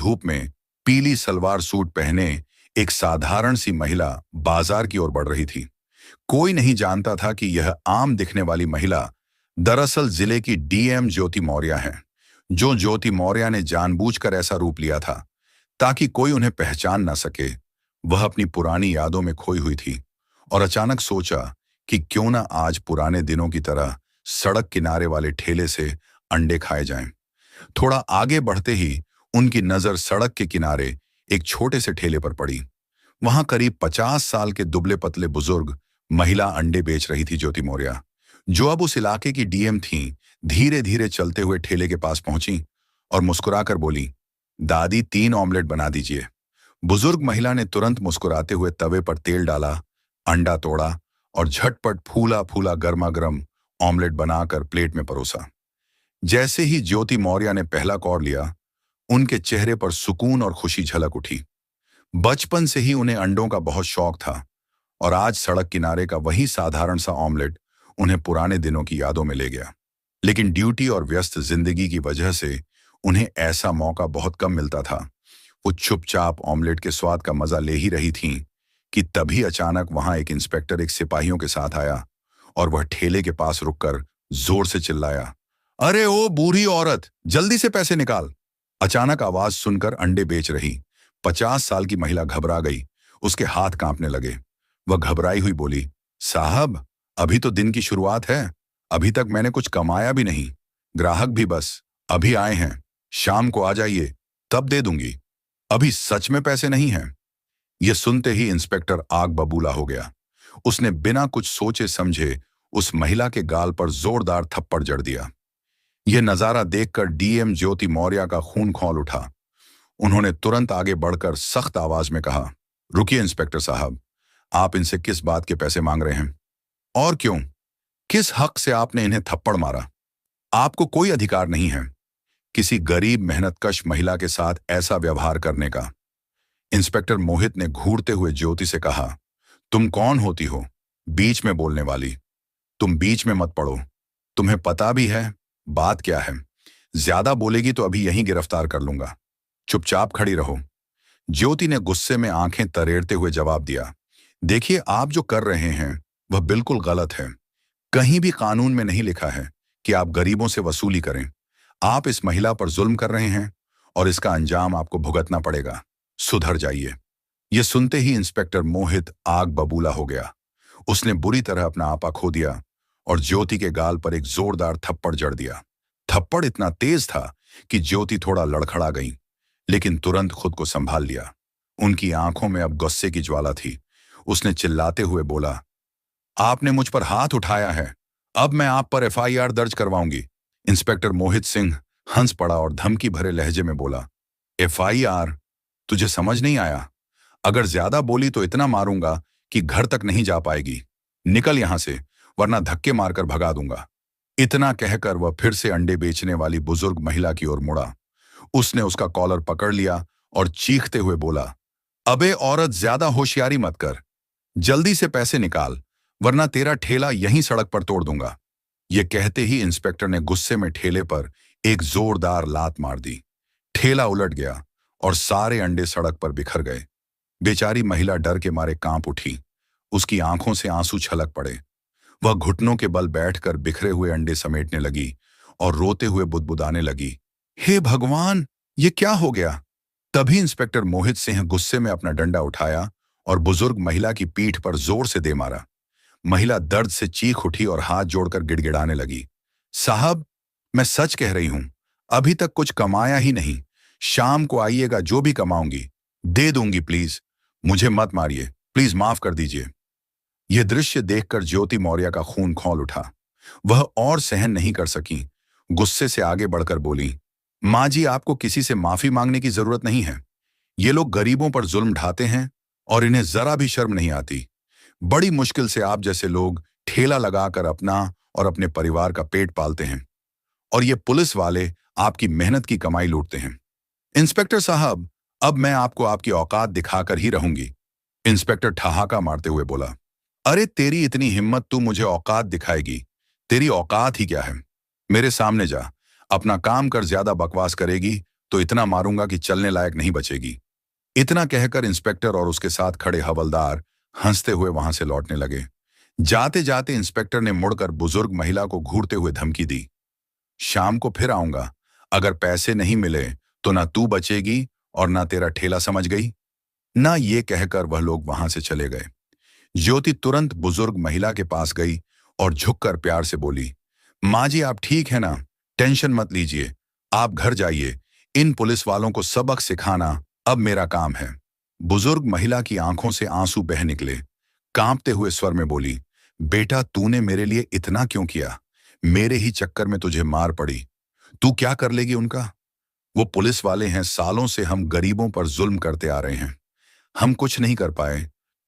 धूप में पीली सलवार सूट पहने एक साधारण सी महिला बाजार की ओर बढ़ रही थी। कोई नहीं जानता था कि यह आम दिखने वाली महिला दरअसल जिले की डीएम ज्योति मौर्य है। जो ज्योति मौर्य ने जानबूझकर ऐसा रूप लिया था ताकि कोई उन्हें पहचान न सके। वह अपनी पुरानी यादों में खोई हुई थी और अचानक सोचा कि क्यों ना आज पुराने दिनों की तरह सड़क किनारे वाले ठेले से अंडे खाए जाएं। थोड़ा आगे बढ़ते ही उनकी नजर सड़क के किनारे एक छोटे से ठेले पर पड़ी। वहां करीब 50 साल के दुबले पतले बुजुर्ग महिला अंडे बेच रही थी। ज्योति मौर्य, जो अब उस इलाके की डीएम थीं, धीरे धीरे चलते हुए ठेले के पास पहुंची और मुस्कुराकर बोली, दादी 3 ऑमलेट बना दीजिए। बुजुर्ग महिला ने तुरंत मुस्कुराते हुए तवे पर तेल डाला, अंडा तोड़ा और झटपट फूला फूला गर्मा गर्म ऑमलेट बनाकर प्लेट में परोसा। जैसे ही ज्योति मौर्य ने पहला कौर लिया, उनके चेहरे पर सुकून और खुशी झलक उठी। बचपन से ही उन्हें अंडों का बहुत शौक था और आज सड़क किनारे का वही साधारण सा ऑमलेट उन्हें पुराने दिनों की यादों में ले गया। लेकिन ड्यूटी और व्यस्त जिंदगी की वजह से उन्हें ऐसा मौका बहुत कम मिलता था। वो चुपचाप ऑमलेट के स्वाद का मजा ले ही रही थीं कि तभी अचानक वहां एक इंस्पेक्टर एक सिपाहियों के साथ आया और वह ठेले के पास रुककर जोर से चिल्लाया, अरे ओ बूढ़ी औरत, जल्दी से पैसे निकाल। अचानक आवाज सुनकर अंडे बेच रही 50 साल की महिला घबरा गई। उसके हाथ कांपने लगे। वह घबराई हुई बोली, साहब, अभी तो दिन की शुरुआत है, अभी तक मैंने कुछ कमाया भी नहीं, ग्राहक भी बस अभी आए हैं, शाम को आ जाइए तब दे दूंगी, अभी सच में पैसे नहीं हैं। यह सुनते ही इंस्पेक्टर आग बबूला हो गया। उसने बिना कुछ सोचे समझे उस महिला के गाल पर जोरदार थप्पड़ जड़ दिया। यह नजारा देखकर डीएम ज्योति मौर्य का खून खौल उठा। उन्होंने तुरंत आगे बढ़कर सख्त आवाज में कहा, रुकिए इंस्पेक्टर साहब, आप इनसे किस बात के पैसे मांग रहे हैं और क्यों? किस हक से आपने इन्हें थप्पड़ मारा? आपको कोई अधिकार नहीं है किसी गरीब मेहनतकश महिला के साथ ऐसा व्यवहार करने का। इंस्पेक्टर मोहित ने घूरते हुए ज्योति से कहा, तुम कौन होती हो बीच में बोलने वाली? तुम बीच में मत पड़ो, तुम्हें पता भी है बात क्या है। ज्यादा बोलेगी तो अभी यहीं गिरफ्तार कर लूंगा, चुपचाप खड़ी रहो। ज्योति ने गुस्से में आंखें तरेड़ते हुए जवाब दिया, देखिए, आप जो कर रहे हैं वह बिल्कुल गलत है। कहीं भी कानून में नहीं लिखा है कि आप गरीबों से वसूली करें। आप इस महिला पर जुल्म कर रहे हैं और इसका अंजाम आपको भुगतना पड़ेगा। सुधर जाइए। यह सुनते ही इंस्पेक्टर मोहित आग बबूला हो गया। उसने बुरी तरह अपना आपा खो दिया और ज्योति के गाल पर एक जोरदार थप्पड़ जड़ दिया। थप्पड़ इतना तेज था कि ज्योति थोड़ा लड़खड़ा गई, लेकिन तुरंत खुद को संभाल लिया। उनकी आंखों में अब गुस्से की ज्वाला थी। उसने चिल्लाते हुए बोला, आपने मुझ पर हाथ उठाया है, अब मैं आप पर एफआईआर दर्ज करवाऊंगी। इंस्पेक्टर मोहित सिंह हंस पड़ा और धमकी भरे लहजे में बोला, एफआईआर? तुझे समझ नहीं आया? अगर ज्यादा बोली तो इतना मारूंगा कि घर तक नहीं जा पाएगी। निकल यहां से, वरना धक्के मारकर भगा दूंगा। इतना कहकर वह फिर से अंडे बेचने वाली बुजुर्ग महिला की ओर मुड़ा। उसने उसका कॉलर पकड़ लिया और चीखते हुए बोला, अबे औरत, ज्यादा होशियारी मत कर, जल्दी से पैसे निकाल, वरना तेरा ठेला यहीं सड़क पर तोड़ दूंगा। यह कहते ही इंस्पेक्टर ने गुस्से में ठेले पर एक जोरदार लात मार दी। ठेला उलट गया और सारे अंडे सड़क पर बिखर गए। बेचारी महिला डर के मारे कांप उठी। उसकी आंखों से आंसू छलक पड़े। वह घुटनों के बल बैठकर बिखरे हुए अंडे समेटने लगी और रोते हुए बुदबुदाने लगी, हे भगवान, ये क्या हो गया? तभी इंस्पेक्टर मोहित सिंह गुस्से में अपना डंडा उठाया और बुजुर्ग महिला की पीठ पर जोर से दे मारा। महिला दर्द से चीख उठी और हाथ जोड़कर गिड़गिड़ाने लगी, साहब, मैं सच कह रही हूं, अभी तक कुछ कमाया ही नहीं। शाम को आइएगा, जो भी कमाऊंगी दे दूंगी, प्लीज मुझे मत मारिए, प्लीज माफ कर दीजिए। यह दृश्य देखकर ज्योति मौर्य का खून खौल उठा। वह और सहन नहीं कर सकी। गुस्से से आगे बढ़कर बोली, माँ जी, आपको किसी से माफी मांगने की जरूरत नहीं है। ये लोग गरीबों पर जुल्म ढाते हैं और इन्हें जरा भी शर्म नहीं आती। बड़ी मुश्किल से आप जैसे लोग ठेला लगाकर अपना और अपने परिवार का पेट पालते हैं, और ये पुलिस वाले आपकी मेहनत की कमाई लूटते हैं। इंस्पेक्टर साहब, अब मैं आपको आपकी औकात दिखाकर ही रहूंगी। इंस्पेक्टर ठहाका मारते हुए बोला, अरे तेरी इतनी हिम्मत, तू मुझे औकात दिखाएगी? तेरी औकात ही क्या है? मेरे सामने जा, अपना काम कर, ज्यादा बकवास करेगी तो इतना मारूंगा कि चलने लायक नहीं बचेगी। इतना कहकर इंस्पेक्टर और उसके साथ खड़े हवलदार हंसते हुए वहां से लौटने लगे। जाते जाते इंस्पेक्टर ने मुड़कर बुजुर्ग महिला को घूरते हुए धमकी दी, शाम को फिर आऊंगा, अगर पैसे नहीं मिले तो ना तू बचेगी और ना तेरा ठेला, समझ गई ना। ये कहकर वह लोग वहां से चले गए। ज्योति तुरंत बुजुर्ग महिला के पास गई और झुककर प्यार से बोली, माँ जी आप ठीक है ना, टेंशन मत लीजिए, आप घर जाइए, इन पुलिस वालों को सबक सिखाना अब मेरा काम है। बुजुर्ग महिला की आंखों से आंसू बह निकले। कांपते हुए स्वर में बोली, बेटा तूने मेरे लिए इतना क्यों किया, मेरे ही चक्कर में तुझे मार पड़ी, तू क्या कर लेगी उनका। वो पुलिस वाले हैं, सालों से हम गरीबों पर जुल्म करते आ रहे हैं, हम कुछ नहीं कर पाए,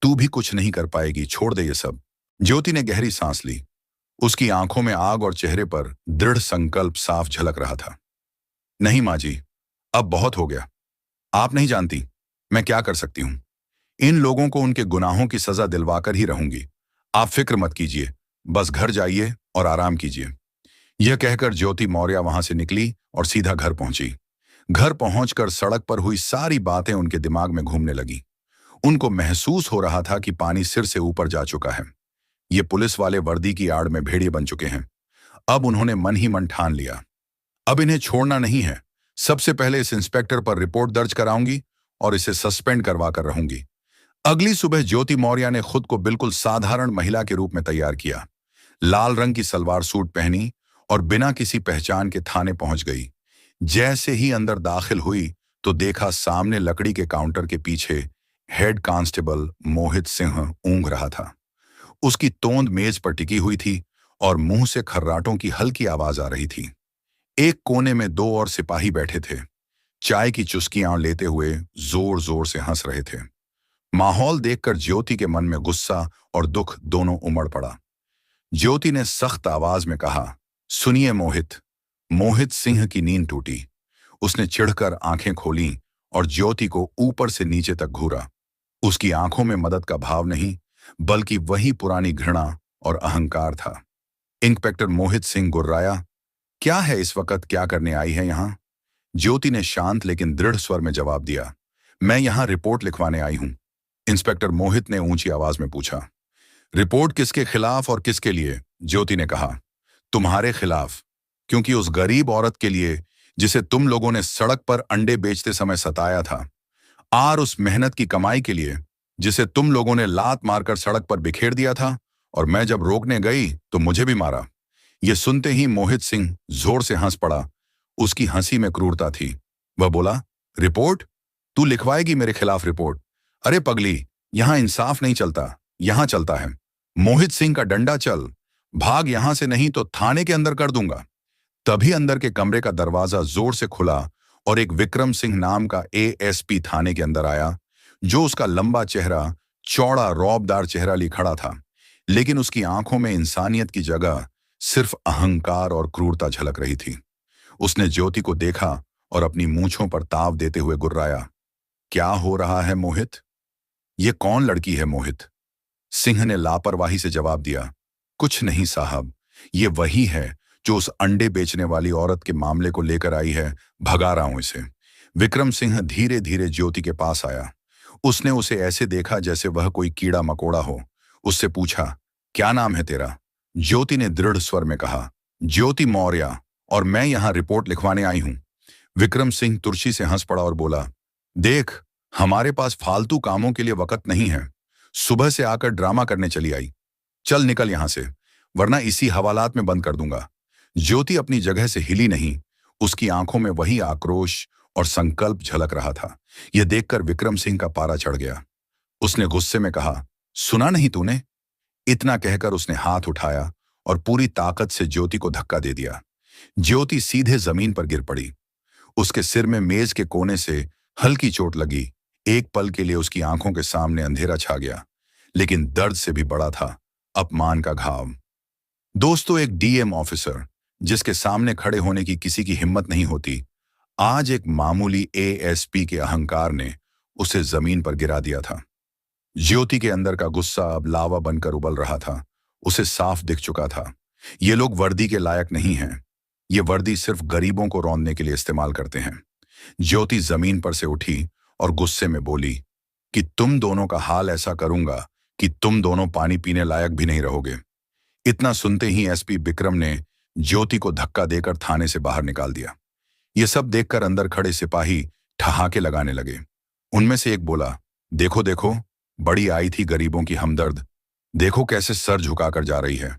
तू भी कुछ नहीं कर पाएगी, छोड़ दे ये सब। ज्योति ने गहरी सांस ली। उसकी आंखों में आग और चेहरे पर दृढ़ संकल्प साफ झलक रहा था। नहीं माँ जी, अब बहुत हो गया, आप नहीं जानती मैं क्या कर सकती हूं। इन लोगों को उनके गुनाहों की सजा दिलवाकर ही रहूंगी, आप फिक्र मत कीजिए, बस घर जाइए और आराम कीजिए। यह कहकर ज्योति मौर्य वहां से निकली और सीधा घर पहुंची। घर पहुंचकर सड़क पर हुई सारी बातें उनके दिमाग में घूमने लगी। उनको महसूस हो रहा था कि पानी सिर से ऊपर जा चुका है। ये पुलिस वाले वर्दी की आड़ में भेड़िए बन चुके हैं। अब उन्होंने मन ही मन ठान लिया, अब इन्हें छोड़ना नहीं है। सबसे पहले इस इंस्पेक्टर पर रिपोर्ट दर्ज कराऊंगी और इसे सस्पेंड करवा कर रहूंगी। अगली सुबह ज्योति मौर्य ने खुद को बिल्कुल साधारण महिला के रूप में तैयार किया। लाल रंग की सलवार सूट पहनी और बिना किसी पहचान के थाने पहुंच गई। जैसे ही अंदर दाखिल हुई तो देखा सामने लकड़ी के काउंटर के पीछे हेड कांस्टेबल मोहित सिंह ऊँघ रहा था। उसकी तोंद मेज पर टिकी हुई थी और मुंह से खर्राटों की हल्की आवाज आ रही थी। एक कोने में दो और सिपाही बैठे थे, चाय की चुस्कियां लेते हुए जोर जोर से हंस रहे थे। माहौल देखकर ज्योति के मन में गुस्सा और दुख दोनों उमड़ पड़ा। ज्योति ने सख्त आवाज में कहा, सुनिए मोहित। मोहित सिंह की नींद टूटी। उसने चिढ़कर आंखें खोलीं और ज्योति को ऊपर से नीचे तक घूरा। उसकी आंखों में मदद का भाव नहीं, बल्कि वही पुरानी घृणा और अहंकार था। इंस्पेक्टर मोहित सिंह गुर्राया, क्या है इस वक्त, क्या करने आई है यहां? ज्योति ने शांत लेकिन दृढ़ स्वर में जवाब दिया, मैं यहां रिपोर्ट लिखवाने आई हूं। इंस्पेक्टर मोहित ने ऊंची आवाज में पूछा, रिपोर्ट किसके खिलाफ और किसके लिए? ज्योति ने कहा, तुम्हारे खिलाफ, क्योंकि उस गरीब औरत के लिए जिसे तुम लोगों ने सड़क पर अंडे बेचते समय सताया था, और उस मेहनत की कमाई के लिए जिसे तुम लोगों ने लात मारकर सड़क पर बिखेर दिया था, और मैं जब रोकने गई तो मुझे भी मारा। यह सुनते ही मोहित सिंह जोर से हंस पड़ा। उसकी हंसी में क्रूरता थी। वह बोला, रिपोर्ट? तू लिखवाएगी मेरे खिलाफ रिपोर्ट? अरे पगली, यहां इंसाफ नहीं चलता, यहां चलता है मोहित सिंह का डंडा, चल भाग यहां से, नहीं तो थाने के अंदर कर दूंगा। तभी अंदर के कमरे का दरवाजा जोर से खुला और एक विक्रम सिंह नाम का एएसपी थाने के अंदर आया, जो उसका लंबा चेहरा चौड़ा रौबदार चेहरा लिए खड़ा था, लेकिन उसकी आंखों में इंसानियत की जगह सिर्फ अहंकार और क्रूरता झलक रही थी। उसने ज्योति को देखा और अपनी मूंछों पर ताव देते हुए गुर्राया, क्या हो रहा है मोहित? ये कौन लड़की है मोहित? सिंह ने लापरवाही से जवाब दिया, कुछ नहीं साहब, ये वही है जो उस अंडे बेचने वाली औरत के मामले को लेकर आई है, भगा रहा हूं इसे। विक्रम सिंह धीरे धीरे ज्योति के पास आया। उसने उसे ऐसे देखा जैसे वह कोई कीड़ा मकोड़ा हो। उससे पूछा, क्या नाम है तेरा? ज्योति ने दृढ़ स्वर में कहा, ज्योति मौर्य, और मैं यहां रिपोर्ट लिखवाने आई हूं। विक्रम सिंह तुर्शी से हंस पड़ा और बोला, देख, हमारे पास फालतू कामों के लिए वक्त नहीं है। सुबह से आकर ड्रामा करने चली आई, चल निकल यहां से, वरना इसी हवालात में बंद कर दूंगा। ज्योति अपनी जगह से हिली नहीं। उसकी आंखों में वही आक्रोश और संकल्प झलक रहा था। यह देखकर विक्रम सिंह का पारा चढ़ गया। उसने गुस्से में कहा, सुना नहीं तूने? इतना कहकर उसने हाथ उठाया और पूरी ताकत से ज्योति को धक्का दे दिया। ज्योति सीधे जमीन पर गिर पड़ी। उसके सिर में मेज के कोने से हल्की चोट लगी। एक पल के लिए उसकी आंखों के सामने अंधेरा छा गया, लेकिन दर्द से भी बड़ा था अपमान का घाव। दोस्तों, एक डीएम ऑफिसर जिसके सामने खड़े होने की किसी की हिम्मत नहीं होती, आज एक मामूली एएसपी के अहंकार ने उसे जमीन पर गिरा दिया था। ज्योति के अंदर का गुस्सा अब लावा बनकर उबल रहा था। उसे साफ दिख चुका था, ये लोग वर्दी के लायक नहीं हैं। ये वर्दी सिर्फ गरीबों को रौंदने के लिए इस्तेमाल करते हैं। ज्योति जमीन पर से उठी और गुस्से में बोली कि तुम दोनों का हाल ऐसा करूंगा कि तुम दोनों पानी पीने लायक भी नहीं रहोगे। इतना सुनते ही एसपी विक्रम ने ज्योति को धक्का देकर थाने से बाहर निकाल दिया। ये सब देखकर अंदर खड़े सिपाही ठहाके लगाने लगे। उनमें से एक बोला, देखो देखो, बड़ी आई थी गरीबों की हमदर्द, देखो कैसे सर झुकाकर जा रही है।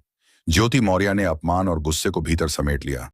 ज्योति मौर्य ने अपमान और गुस्से को भीतर समेट लिया।